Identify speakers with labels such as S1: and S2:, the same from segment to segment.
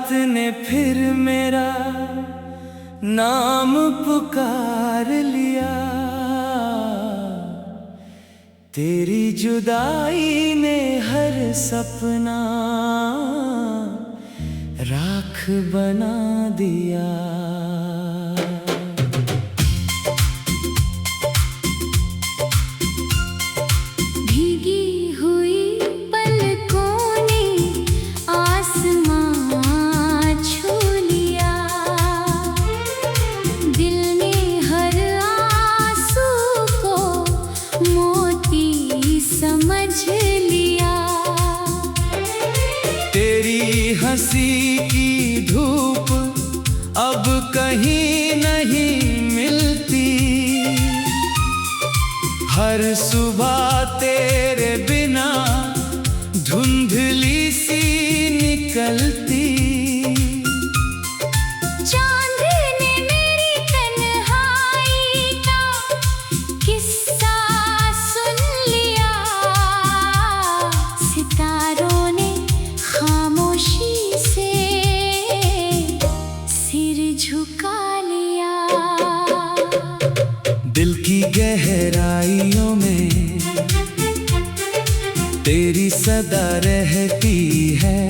S1: रात ने फिर मेरा नाम पुकार लिया। तेरी जुदाई ने हर सपना राख बना दिया। तेरी हंसी की धूप अब कहीं नहीं मिलती। हर सुबह तेरे बिना धुंधली सी निकलती।
S2: चांद ने मेरी तन्हाई का किस्सा सुन लिया। सितारों ने खामोशी से सिर झुका लिया।
S1: दिल की गहराइयों में तेरी सदा रहती है।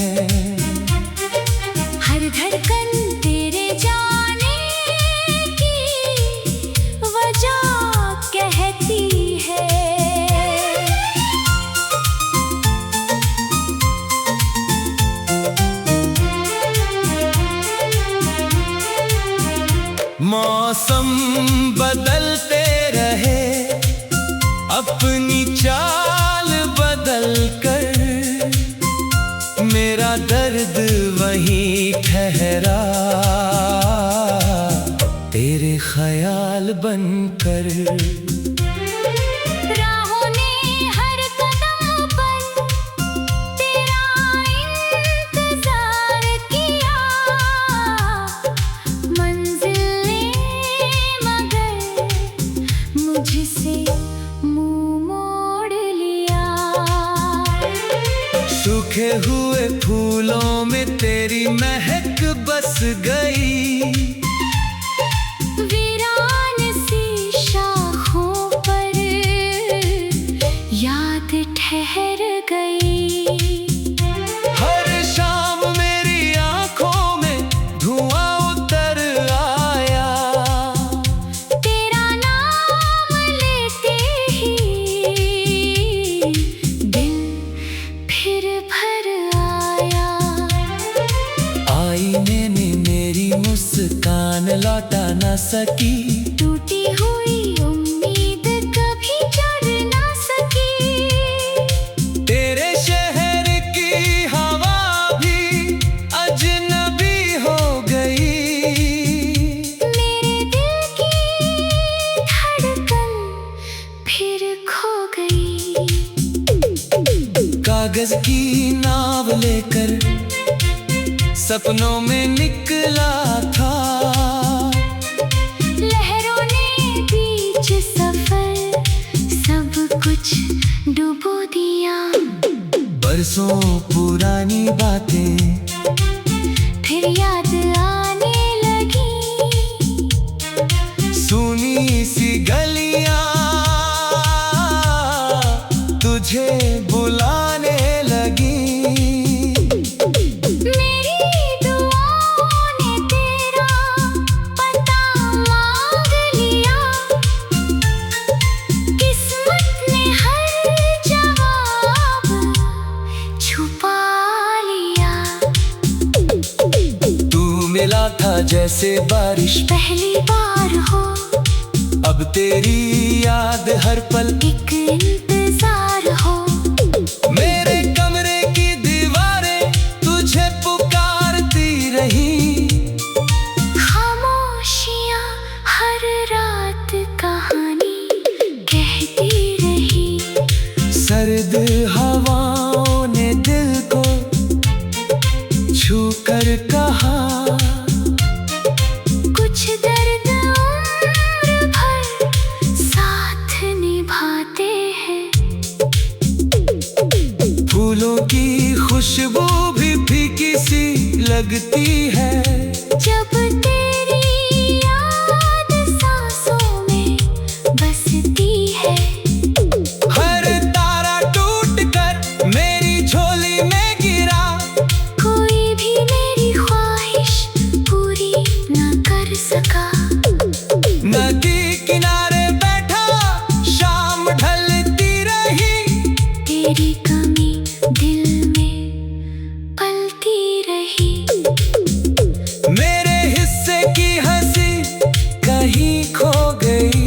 S2: हर धड़कन तेरे जाने की वजह कहती है।
S1: मौसम बदलते रहे अपनी चाल बदल कर। मेरा दर्द वहीं ठहरा तेरे ख्याल बनकर। सूखे हुए फूलों में तेरी महक बस गई।
S2: वीरान सी शाखों पर याद ठहर गई।
S1: हर शाम मेरी आंखों में धुआं उतर आया।
S2: तेरा नाम लेते ही दिल फिर भर आया।
S1: आईने ने मेरी मुस्कान लौटा ना सकी।
S2: टूटी हुई उम्मीद कभी जुड़ ना सकी।
S1: तेरे शहर की हवा भी अजनबी हो गई।
S2: मेरे दिल की धड़कन फिर खो गई।
S1: कागज की नाव लेकर सपनों में निकला था।
S2: लहरों ने बीच सफर सब कुछ डुबो दिया।
S1: बरसों पुरानी बातें
S2: फिर याद आने लगी।
S1: सुनी सी गलियां तुझे बुलाने लगी। मिला था जैसे बारिश
S2: पहली बार हो।
S1: अब तेरी याद हर पल
S2: एक इंतजार हो।
S1: मेरे कमरे की दीवारें तुझे पुकारती रही।
S2: खामोशियां हर रात कहानी कहती रही।
S1: सर्द हवाओं ने दिल को छू कर कहा।
S2: कुछ दर्द उम्र भर साथ निभाते हैं।
S1: करती है।
S2: जब तेरी याद सांसों में बसती है।
S1: हर तारा टूट कर मेरी झोली में गिरा,
S2: कोई भी मेरी ख्वाहिश पूरी न कर सका।
S1: नदी किनारे बैठा शाम ढलती रही,
S2: तेरी कमी दिल में पलती रही।
S1: मेरे हिस्से की हंसी कहीं खो गई,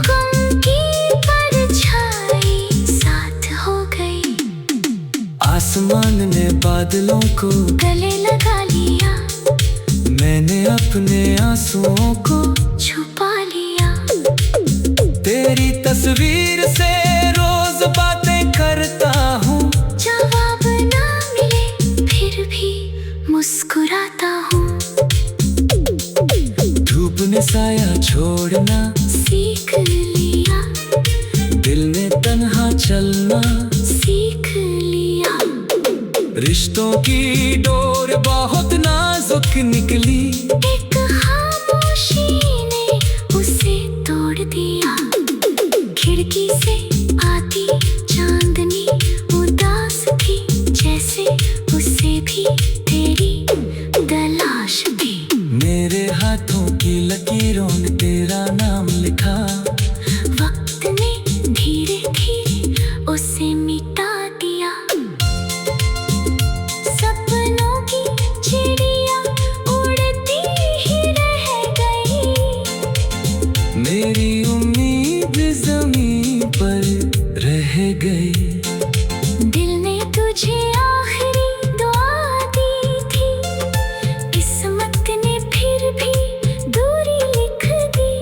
S2: गम की परछाई साथ हो गई।
S1: आसमान ने बादलों को
S2: गले लगा लिया,
S1: मैंने अपने आंसुओं को
S2: छुपा लिया।
S1: तेरी तस्वीर से रोज बातें करता हूँ,
S2: जवाब ना मिले फिर भी मुस्कुराता हूँ।
S1: धूप ने साया छोड़ना
S2: सीख लिया,
S1: दिल ने तन्हा चलना
S2: सीख लिया।
S1: रिश्तों की डोर बहुत नाजुक निकली,
S2: एक खामोशी ने उसे तोड़ दिया। खिड़की से आती चांदनी उदास थी, जैसे उसे भी तेरी तलाश थी।
S1: मेरे हाथों की लकीरों ने तेरा नाम लिखा,
S2: वक्त ने धीरे धीरे उसे मिटा दिया। सपनों की चिड़िया उड़ती ही रह गई,
S1: मेरी उम्मीद जमीन पर रह गई।
S2: दिल ने तुझे आखिरी दुआ दी थी, किस्मत ने फिर भी दूरी लिख दी।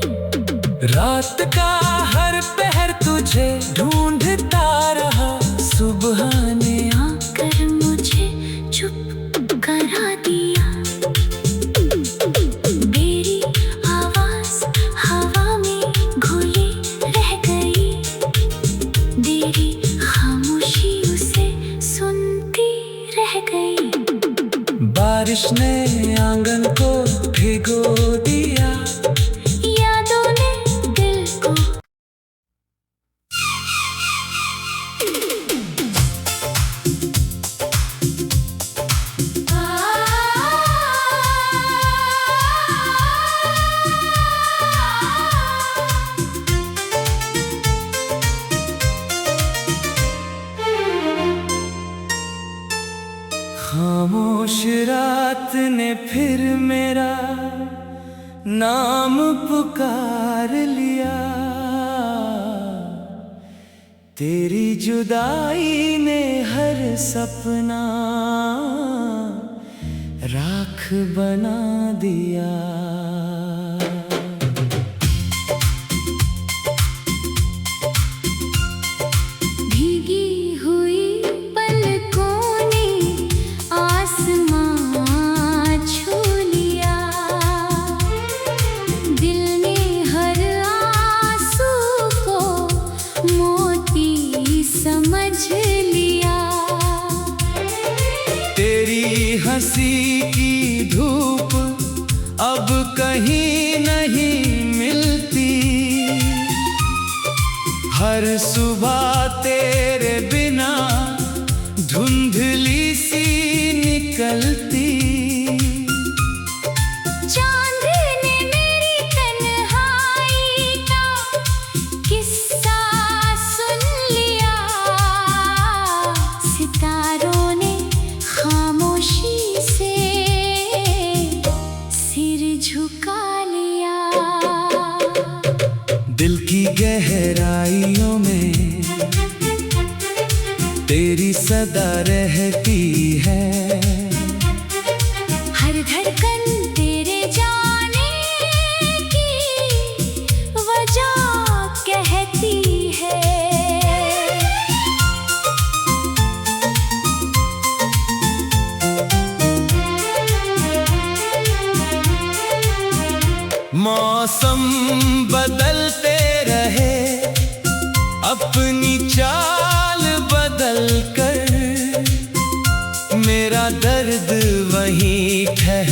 S1: रात का हर पहर तुझे ढूंढता रहा, सुबह ने
S2: आकर मुझे चुप करा दिया। मेरी आवाज हवा में घुली रह गई, तेरी खामोशी उसे सुनती रह गई।
S1: बारिश ने आंगन को भिगो दिया,
S2: यादों ने दिल को
S1: खामोश रात ने फिर मेरा नाम पुकार लिया, तेरी जुदाई ने हर सपना राख बना दिया।
S2: भीगी हुई पलकों ने आसमां छू लिया, दिल ने हर आंसू को मोती समझ लिया।
S1: तेरी हंसी की धूप अब कहीं नहीं मिलती, हर सुबह तेरे बिना धुंधली सी निकलती।
S2: चांद ने मेरी तन्हाई का किस्सा सुन लिया, सितारों ने खामोशी से सिर झुका लिया।
S1: दिल की गहराइयों में तेरी सदा रहती है,
S2: हर धड़कन तेरे जाने की वजह कहती है।
S1: मौसम बदलते रहे अपनी चाल बदल कर, मेरा दर्द वहीं ठहर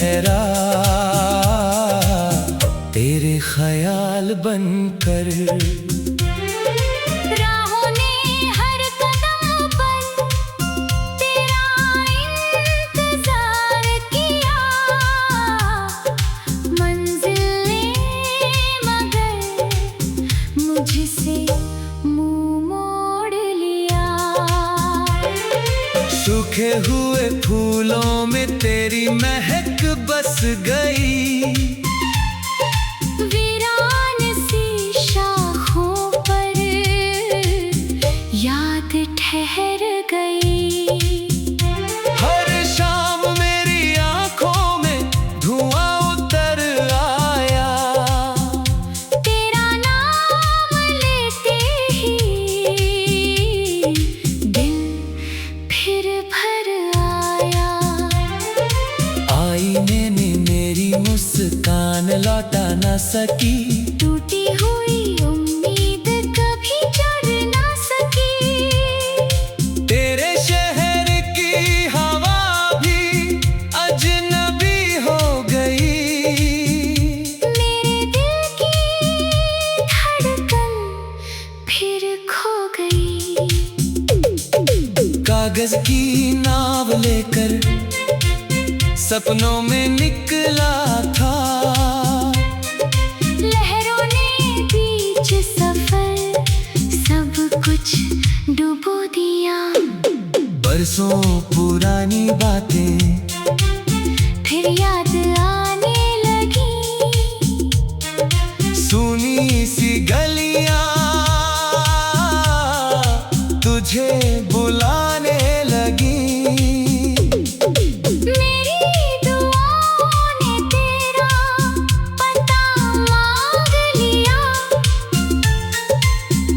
S1: सूखे हुए फूलों में तेरी महक बस गई।
S2: वीरान सी शाखों पर याद ठहर गई।
S1: हर शाम मेरी आंखों में धुआं उतर आया।
S2: तेरा नाम लेते ही दिल फिर भर आया।
S1: आईने ने मेरी मुस्कान लौटा ना सकी।
S2: टूटी हुई उम्मीद कभी जड़ ना सकी।
S1: तेरे शहर की हवा भी अजनबी हो गई।
S2: मेरे दिल की धड़कन फिर खो गई।
S1: कागज की नाव लेकर सपनों में निकला था।
S2: लहरों ने बीच सफर सब कुछ डुबो दिया।
S1: बरसों पुरानी बातें
S2: फिर याद आने लगी।
S1: सुनी सी गलियां तुझे बुलाने लगी।
S2: मेरी दुआओं ने तेरा पता मांग लिया।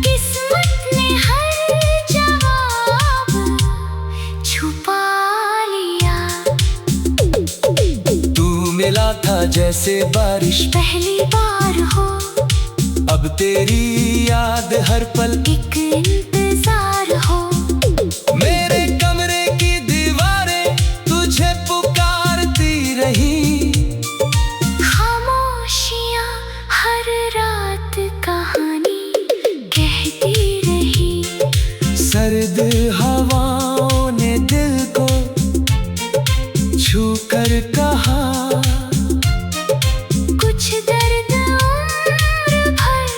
S2: किस्मत ने हर जवाब छुपा लिया।
S1: तू मिला था जैसे बारिश
S2: पहली बार हो
S1: अब तेरी याद हर पल।
S2: एक इंतजार हो।
S1: मेरे कमरे की दीवारें तुझे पुकारती रही।
S2: खामोशियाँ हर रात कहानी कहती रही।
S1: सर्द हवाओं ने दिल को छू कर कहा।
S2: कुछ दर्द उम्र भर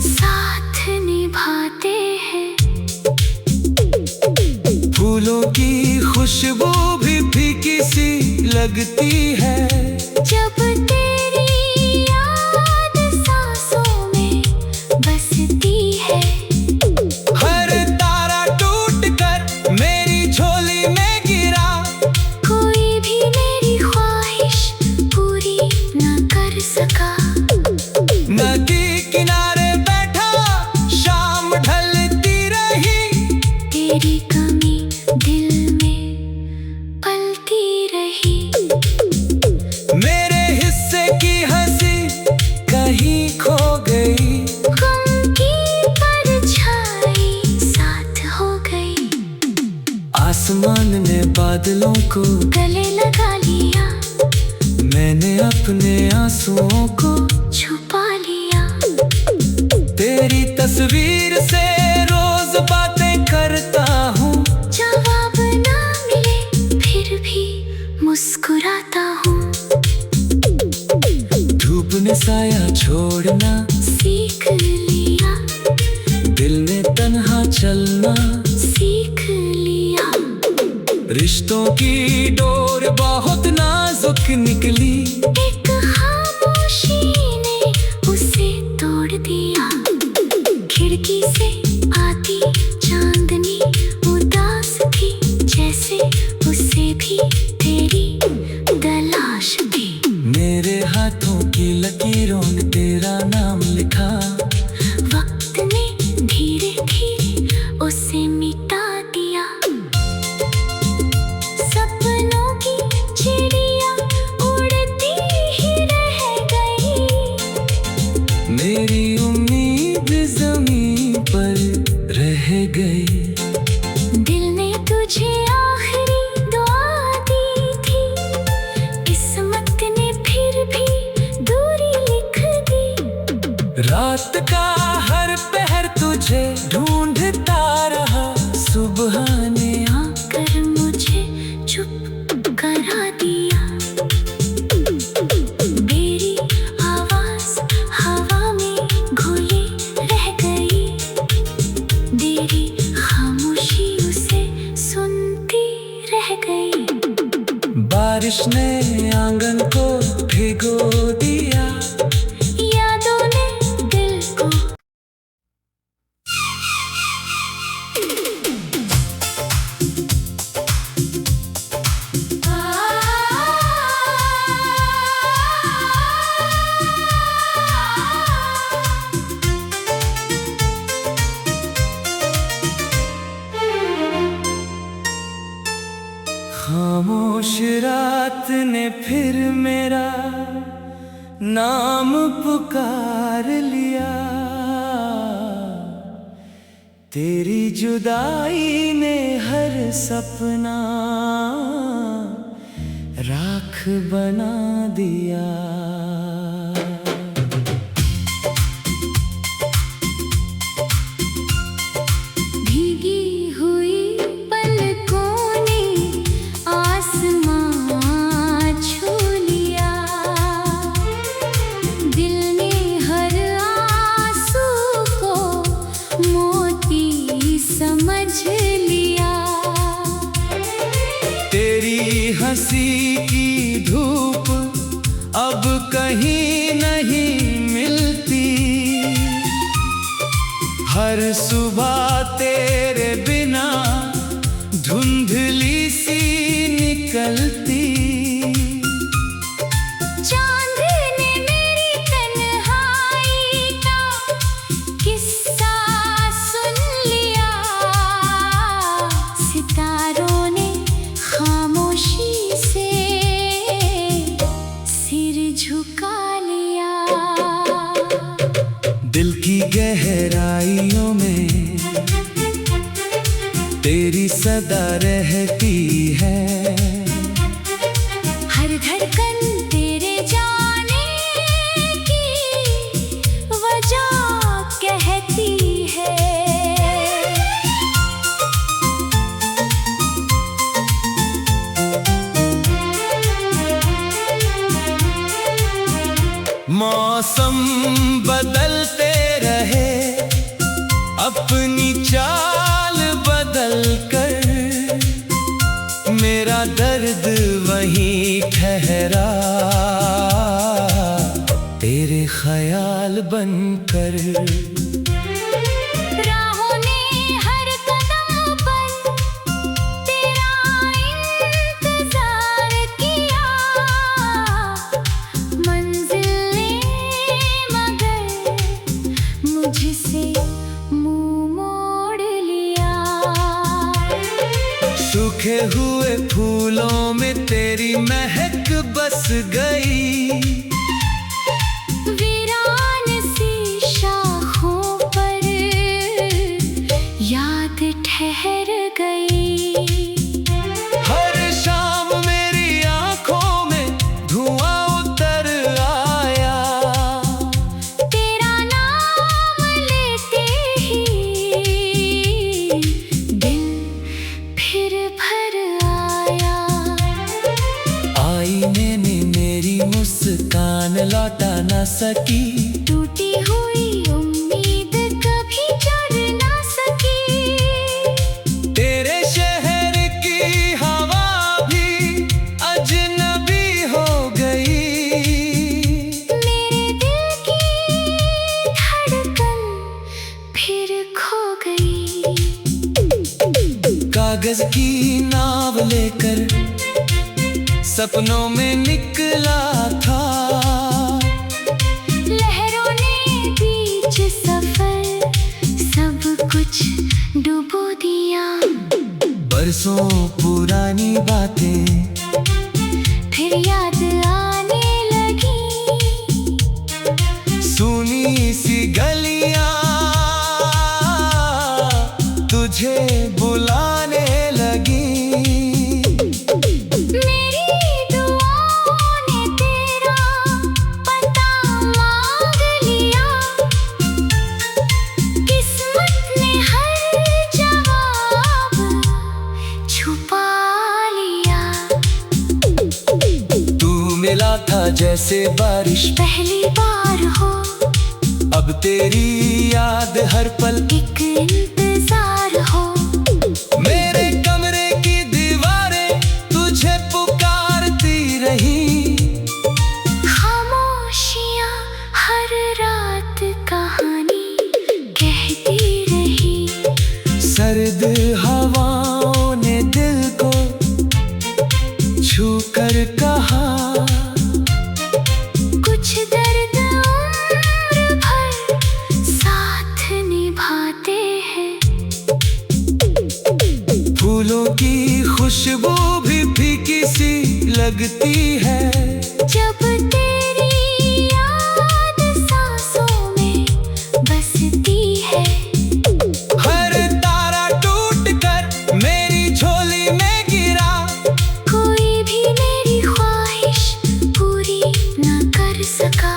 S2: साथ निभाते हैं।
S1: फूलों की खुशबू भी फीकी सी लगती है।
S2: जब तेरी याद सांसों में बसती है।
S1: हर तारा टूट कर मेरी झोली में गिरा।
S2: कोई भी मेरी ख्वाहिश पूरी न कर सका।
S1: नदी किनारे बैठा शाम ढलती रही।
S2: तेरी कमी दिल में पलती रही।
S1: मेरे हिस्से की हंसी कहीं खो गई।
S2: गम की परछाई साथ हो गई।
S1: आसमान ने बादलों को
S2: गले लगा लिया।
S1: मैंने अपने आंसुओं को
S2: छुपा लिया।
S1: तेरी तस्वीर से रोज बातें करता हूँ।
S2: जवाब ना मिले फिर भी मुस्कुराता हूँ।
S1: धूप ने साया छोड़ना
S2: सीख लिया।
S1: दिल ने तन्हा चलना
S2: सीख लिया।
S1: रिश्तों की डोर बहुत नाजुक निकली।
S2: एक खामोशी ने उसे तोड़ दिया। खिड़की से आती चांदनी उदास थी। जैसे उसे भी तेरी तलाश थी।
S1: मेरे हाथों की लकीरों ने तेरा नाम लिखा।
S2: वक्त ने धीरे धीरे उसे मिटा दिया। सपनों की चिड़िया उड़ती ही रह गई।
S1: मेरी उम्मीद ज़मीन पर रह गई।
S2: दिल ने तुझे आखिरी दुआ दी थी। किस्मत ने फिर भी दूरी लिख दी।
S1: रात का हर पहर तुझे ढूंढता रहा। सुबह ने
S2: आकर मुझे चुप करा दिया। मेरी आवाज हवा में घुली रह गई। तेरी खामोशी उसे सुनती
S1: बारिश ने आंगन को भिगो दिया।
S2: यादों ने दिल को
S1: खामोश रात ने फिर मेरा नाम पुकार लिया। तेरी जुदाई ने हर सपना राख बना दिया।
S2: भीगी हुई पलकों ने आसमां छू लिया। दिल ने हर आंसू को मोती समझ लिया।
S1: तेरी हंसी की धूप अब कहीं नहीं मिलती। हर सुबह तेरे बिना धुंधली सी निकलती।
S2: चांद ने मेरी तन्हाई का किस्सा सुन लिया। सितारों ने खामोशी से सिर झुका लिया।
S1: दिल की गहराइयों में तेरी सदा रहती है।
S2: हर धड़कन तेरे जाने की वजह कहती है।
S1: मौसम बदलते रहे अपनी चाल बदल कर। मेरा दर्द वहीं ठहरा तेरे ख्याल बनकर।
S2: राहों ने हर कदम पर तेरा इंतजार किया। मंजिल ने मगर मुझसे मुंह मोड़ लिया।
S1: सूखे हुए फूलों में तेरी महक बस गई।
S2: वीरान सी शाखों पर याद ठहर गई।
S1: हर शाम मेरी आंखों में धुआं उतर आया।
S2: तेरा नाम लेते ही दिल फिर भर आया।
S1: आईने ने मेरी मुस्कान लौटा ना सकी।
S2: टूटी हुई उम्मीद कभी जड़ ना सकी।
S1: तेरे शहर की हवा भी अजनबी हो गई।
S2: मेरे दिल की धड़कन फिर खो गई।
S1: कागज की नाव लेकर सपनों में निकला था।
S2: लहरों ने बीच सफर सब कुछ डुबो दिया।
S1: बरसों पुरानी बातें
S2: फिर याद आने लगी।
S1: सुनी सी गलियां तुझे बुलाने लगी।
S2: मेरी दुआओं ने तेरा पता मांग लिया। किस्मत ने हर जवाब छुपा लिया।
S1: तू मिला था जैसे बारिश
S2: पहली बार हो
S1: अब तेरी याद हर पल
S2: एक इंतजार हो।
S1: मेरे कमरे की दीवारें तुझे पुकारती सर्द हवाओं ने दिल को छू कर कहा,
S2: कुछ दर्द उम्र भर साथ निभाते हैं।
S1: फूलों की खुशबू भी फीकी सी लगती है,
S2: जब तेरी याद सांसों में बसती है।
S1: हर तारा टूट कर मेरी झोली में गिरा,
S2: कोई भी मेरी ख्वाहिश पूरी न कर सका।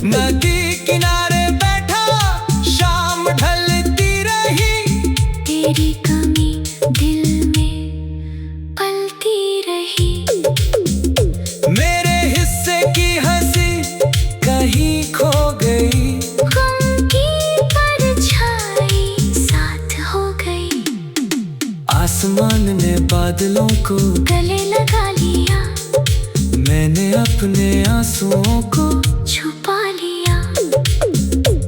S1: नदी किनारे बैठा शाम ढलती रही,
S2: तेरी कमी दिल में पलती रही।
S1: मेरे हिस्से की हंसी कहीं खो गई,
S2: गम की परछाई साथ हो गई।
S1: आसमान ने बादलों को
S2: गले लगा लिया,
S1: मैंने अपने आंसुओं को
S2: छुपा लिया।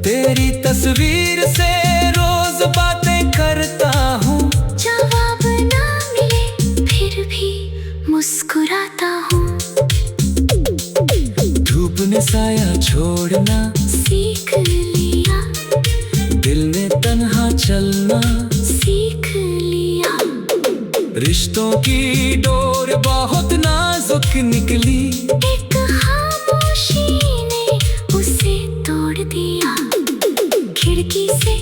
S1: तेरी तस्वीर से रोज बातें करता हूँ,
S2: जवाब ना मिले फिर भी मुस्कुराता हूँ।
S1: धूप ने साया छोड़ना
S2: सीख लिया,
S1: दिल ने तन्हा चलना
S2: सीख लिया।
S1: रिश्तों की डोर बहुत नाजुक निकली,
S2: एक खामोशी ने उसे तोड़ दिया। खिड़की से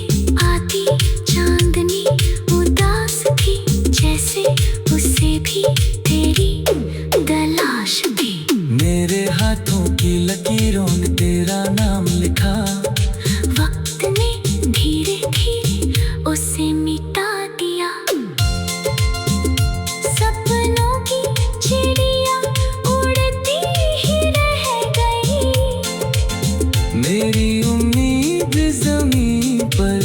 S2: आती चांदनी उदास थी, जैसे उसे भी तेरी तलाश थी।
S1: मेरे हाथों की लकीरों ने तेरा नाम लिखा,
S2: वक्त ने धीरे धीरे उसे मिटा दिया। सपनों की चिड़िया उड़ती ही रह गई,
S1: मेरी उम्मीद जमीन पर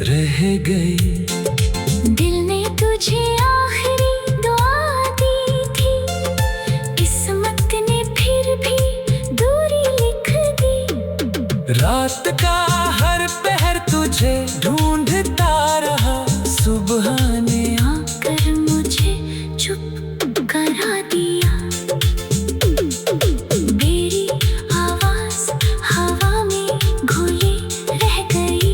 S1: रह गई।
S2: दिल ने तुझे आखिरी दुआ दी थी, किस्मत ने फिर भी दूरी लिख दी।
S1: रात का हर पहर तुझे ढूंढता रहा, सुबह ने
S2: आकर मुझे चुप करा दिया। मेरी आवाज हवा में घुली रह गई,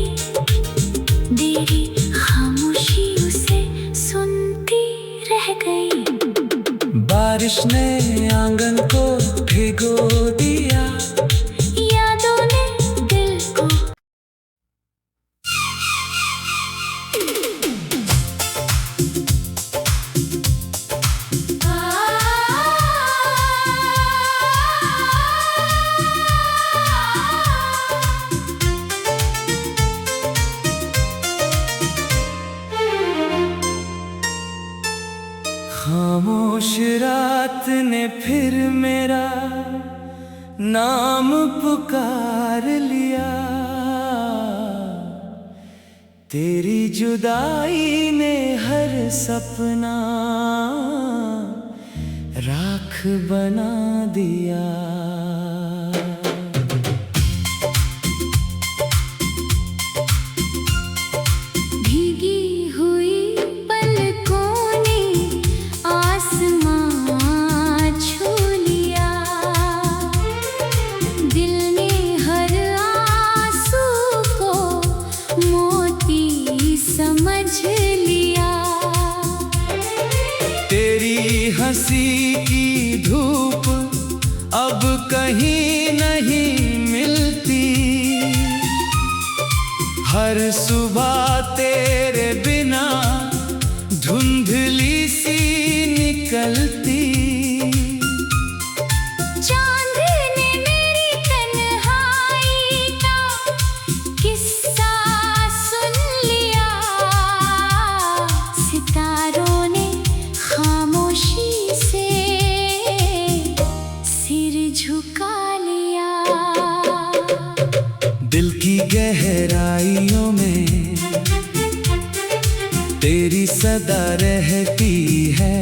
S2: मेरी खामोशी उसे सुनती रह गई।
S1: बारिश ने आंगन को भिगो दिया,
S2: यादों ने दिल को
S1: खामोश रात ने फिर मेरा नाम पुकार लिया, तेरी जुदाई ने हर सपना राख बना दिया।
S2: भीगी हुई पलकों ने आसमां छू लिया, दिल ने हर आंसू को मोती समझ लिया।
S1: तेरी हंसी की धूप अब कहीं नहीं मिलती, हर सुबह तेरे बिना धुंधली सी निकलती।
S2: चांद ने मेरी तन्हाई का किस्सा सुन लिया, सितारों ने खामोशी से सिर झुका लिया।
S1: दिल की गहराइयों में तेरी सदा रहती है,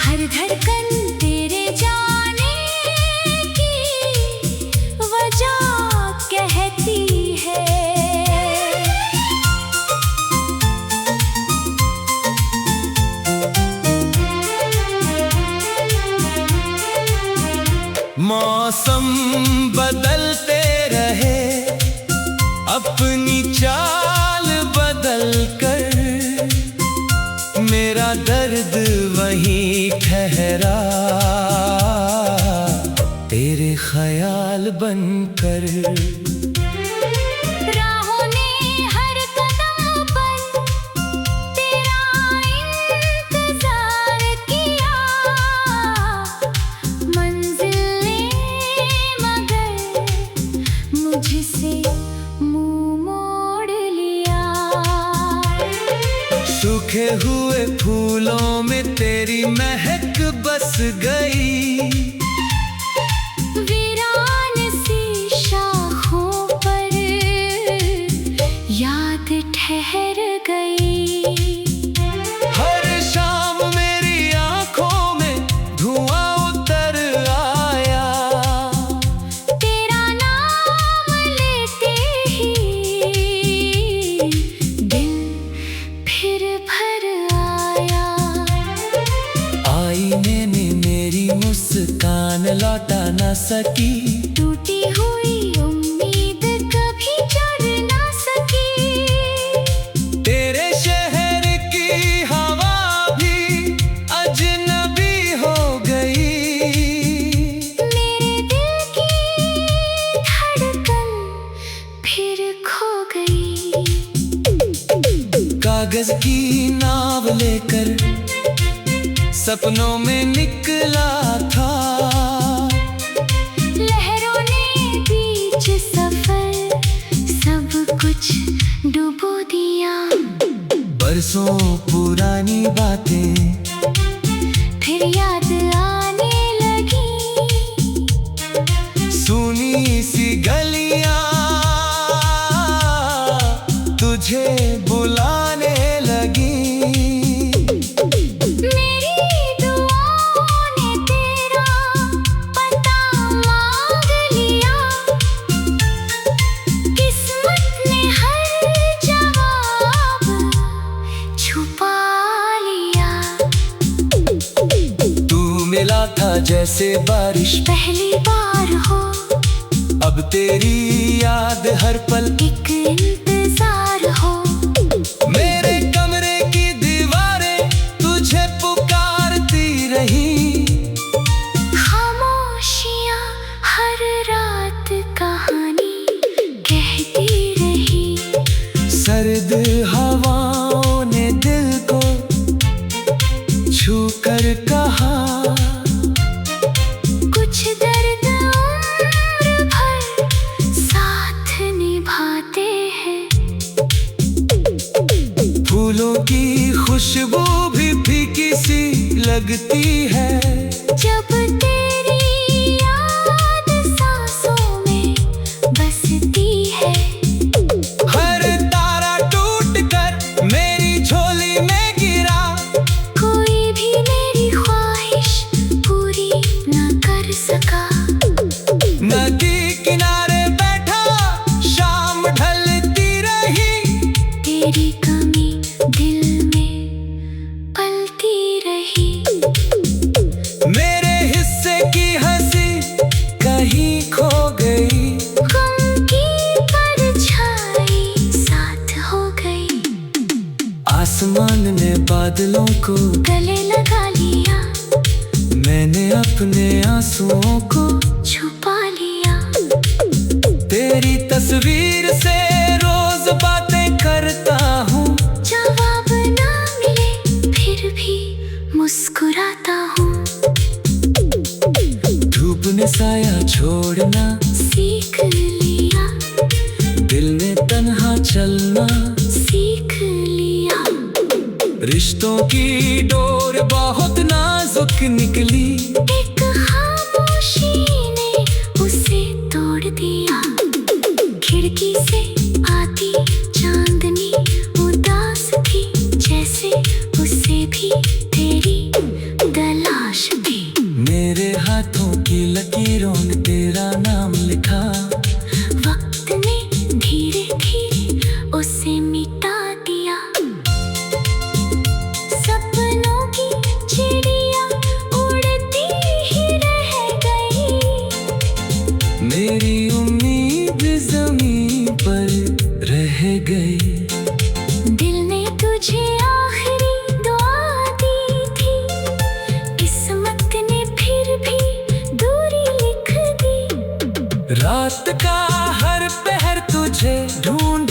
S2: हर धड़कन तेरे जाने की वजह कहती है।
S1: अपनी चाल बदल कर मेरा दर्द वहीं ठहरा, तेरे ख्याल बनकर।
S2: राहों ने हर कदम पर तेरा इंतजार किया, मंजिलें मगर मुझसे मुंह मोड़ लिया।
S1: सूखे हुए फूलों में तेरी महक बस गई,
S2: वीरान सी शाखों पर याद ठहर गई।
S1: हर शाम मेरी आंखों में धुआं उतर आया,
S2: तेरा नाम लेते ही दिल फिर भर आया।
S1: आईने में मेरी मुस्कान लौटा ना सकी,
S2: टूटी हुई उम्मीद कभी जुड़ ना सकी।
S1: तेरे शहर की हवा भी अजनबी हो गई,
S2: मेरे दिल की धड़कन फिर खो गई।
S1: कागज की नाव लेकर सपनों में निकला था,
S2: लहरों ने बीच सफर सब कुछ डुबो दिया।
S1: बरसों पुरानी बातें
S2: फिर याद आने लगी,
S1: सुनी सी गलियां तुझे बुलाने लगी।
S2: मेरी दुआओं ने तेरा पता मांग लिया, किस्मत ने हर जवाब छुपा लिया।
S1: तू मिला था जैसे बारिश
S2: पहली बार हो,
S1: अब तेरी याद हर पल
S2: एक इंतजार हो।
S1: मेरे कमरे की दीवारें तुझे पुकारती रही,
S2: खामोशियाँ हर रात कहानी कहती रही।
S1: सर्द हवाओं ने दिल को छू कर कहा,
S2: कुछ दर्द उम्र भर साथ निभाते हैं।
S1: फूलों की खुशबू भी फीकी सी लगती है,
S2: जब तेरी याद सांसों में बसती है।
S1: हर तारा टूट कर मेरी झोली में गिरा,
S2: कोई भी मेरी ख्वाहिश पूरी न कर सका।
S1: नदी किनारे बैठा शाम ढलती रही,
S2: तेरी कमी दिल में पलती रही।
S1: मेरे हिस्से की हंसी कहीं खो गई,
S2: गम की परछाई साथ हो गई।
S1: आसमान ने बादलों को
S2: गले लगा लिया,
S1: मैंने अपने आंसुओं को
S2: छुपा लिया।
S1: तेरी तस्वीर से रोज बातें करता हूँ,
S2: जवाब ना मिले फिर भी मुस्कुराता हूँ।
S1: धूप ने साया छोड़ना
S2: सीख लिया,
S1: दिल ने तन्हा चलना
S2: सीख लिया।
S1: रिश्तों की डोर बहुत नाजुक निकली,
S2: एक खामोशी ने उसे तोड़ दिया। खिड़की से आती चांदनी उदास थी, जैसे उसे भी तेरी तलाश थी।
S1: मेरे हाथों की लकीरों ने तेरा नाम लिखा,
S2: वक्त ने धीरे धीरे उसे मिटा दिया। सपनों की चिड़िया उड़ती ही रह गई,
S1: मेरी उम्मीद जमीन पर रात का हर पहर तुझे ढूंढ